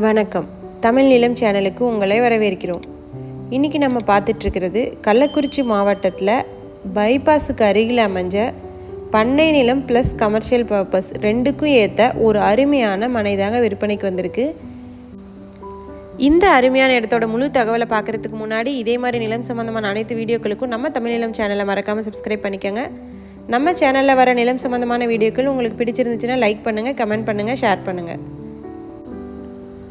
வணக்கம். தமிழ் நிலம் சேனலுக்கு உங்களை வரவேற்கிறோம். இன்றைக்கி நம்ம பார்த்துட்ருக்கிறது கள்ளக்குறிச்சி மாவட்டத்தில் பைபாஸுக்கு அருகில் அமைஞ்ச பண்ணை நிலம் ப்ளஸ் கமர்ஷியல் பர்பஸ் ரெண்டுக்கும் ஏற்ற ஒரு அருமையான மனை தாங்க விற்பனைக்கு வந்திருக்கு. இந்த அருமையான இடத்தோட முழு தகவலை பார்க்குறதுக்கு முன்னாடி இதே மாதிரி நிலம் சம்மந்தமான அனைத்து வீடியோக்களுக்கும் நம்ம தமிழ் நிலம் சேனலை மறக்காமல் சப்ஸ்கிரைப் பண்ணிக்கோங்க. நம்ம சேனலில் வர நிலம் சம்மந்தமான வீடியோக்கள் உங்களுக்கு பிடிச்சிருந்துச்சுன்னா லைக் பண்ணுங்கள், கமெண்ட் பண்ணுங்கள், ஷேர் பண்ணுங்கள்.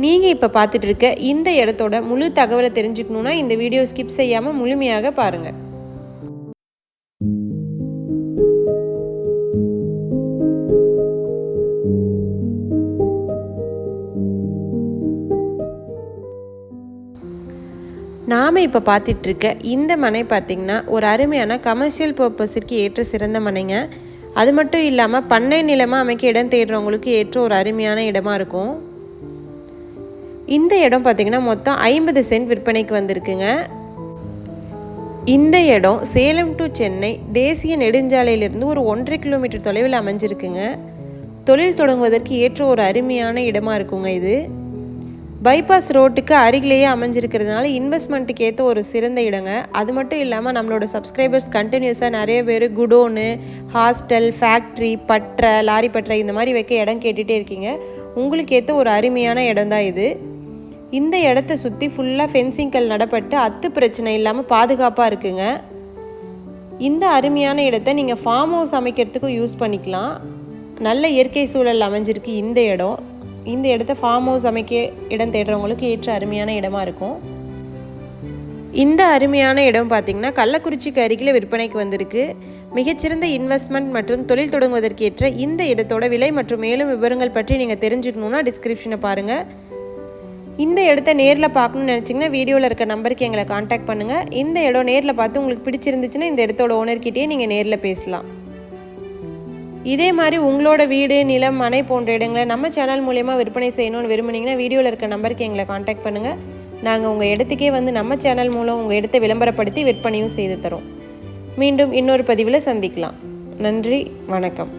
நீங்கள் இப்போ பார்த்துட்டு இருக்க இந்த இடத்தோட முழு தகவலை தெரிஞ்சுக்கணுன்னா இந்த வீடியோ ஸ்கிப் செய்யாமல் முழுமையாக பாருங்கள். நாம் இப்போ பார்த்துட்ருக்க இந்த மனை பார்த்திங்கன்னா ஒரு அருமையான கமர்ஷியல் பர்பஸிற்கு ஏற்ற சிறந்த மனைங்க. அது மட்டும் இல்லாமல் பண்ணை நிலமாக அமைக்க இடம் தேடுறவங்களுக்கு ஏற்ற ஒரு அருமையான இடமா இருக்கும். இந்த இடம் பார்த்திங்கன்னா மொத்தம் 50 சென்ட் விற்பனைக்கு வந்திருக்குங்க. இந்த இடம் சேலம் டு சென்னை தேசிய நெடுஞ்சாலையிலிருந்து ஒரு 1.5 கிலோமீட்டர் தொலைவில் அமைஞ்சிருக்குங்க. தொழில் தொடங்குவதற்கு ஏற்ற ஒரு அருமையான இடமா இருக்குங்க. இது பைபாஸ் ரோட்டுக்கு அருகிலேயே அமைஞ்சிருக்கிறதுனால இன்வெஸ்ட்மெண்ட்டுக்கு ஏற்ற ஒரு சிறந்த இடங்க. அது மட்டும் இல்லாமல் நம்மளோட சப்ஸ்கிரைபர்ஸ் கண்டினியூஸாக நிறைய பேர் குடோனு, ஹாஸ்டல், ஃபேக்ட்ரி, பட்டறை, லாரி பட்டறை இந்த மாதிரி வைக்க இடம் கேட்டுகிட்டே இருக்கீங்க. உங்களுக்கு ஏற்ற ஒரு அருமையான இடம் தான் இது. இந்த இடத்த சுற்றி ஃபுல்லாக ஃபென்சிங்கல் நடப்பட்டு அத்து பிரச்சனை இல்லாமல் பாதுகாப்பாக இருக்குங்க. இந்த அருமையான இடத்த நீங்கள் ஃபார்ம் ஹவுஸ் அமைக்கிறதுக்கும் யூஸ் பண்ணிக்கலாம். நல்ல இயற்கை சூழல் அமைஞ்சிருக்கு இந்த இடம். இந்த இடத்த ஃபார்ம் ஹவுஸ் அமைக்க இடம் தேடுறவங்களுக்கு ஏற்ற அருமையான இடமா இருக்கும். இந்த அருமையான இடம் பார்த்திங்கன்னா கள்ளக்குறிச்சிக்கு அருகில் விற்பனைக்கு வந்திருக்கு. மிகச்சிறந்த இன்வெஸ்ட்மெண்ட் மற்றும் தொழில் தொடங்குவதற்கு ஏற்ற இந்த இடத்தோட விலை மற்றும் மேலும் விவரங்கள் பற்றி நீங்கள் தெரிஞ்சுக்கணுன்னா டிஸ்கிரிப்ஷனை பாருங்கள். இந்த இடத்த நேரில் பார்க்கணுன்னு நினச்சிங்கன்னா வீடியோவில் இருக்க நம்பருக்கு எங்களை காண்டாக்ட் பண்ணுங்கள். இந்த இடம் நேரில் பார்த்து உங்களுக்கு பிடிச்சிருந்துச்சுன்னா இந்த இடத்தோட ஓனர்கிட்டயே நீங்கள் நேரில் பேசலாம். இதே மாதிரி உங்களோட வீடு, நிலம், மனை போன்ற இடங்களை நம்ம சேனல் மூலயமா விற்பனை செய்யணும்னு விரும்புனீங்கன்னா வீடியோவில் இருக்க நம்பருக்கு எங்களை காண்டாக்ட் பண்ணுங்கள். நாங்கள் உங்கள் இடத்துக்கே வந்து நம்ம சேனல் மூலம் உங்கள் இடத்தை விளம்பரப்படுத்தி விற்பனையும் செய்து தரோம். மீண்டும் இன்னொரு பதிவில் சந்திக்கலாம். நன்றி, வணக்கம்.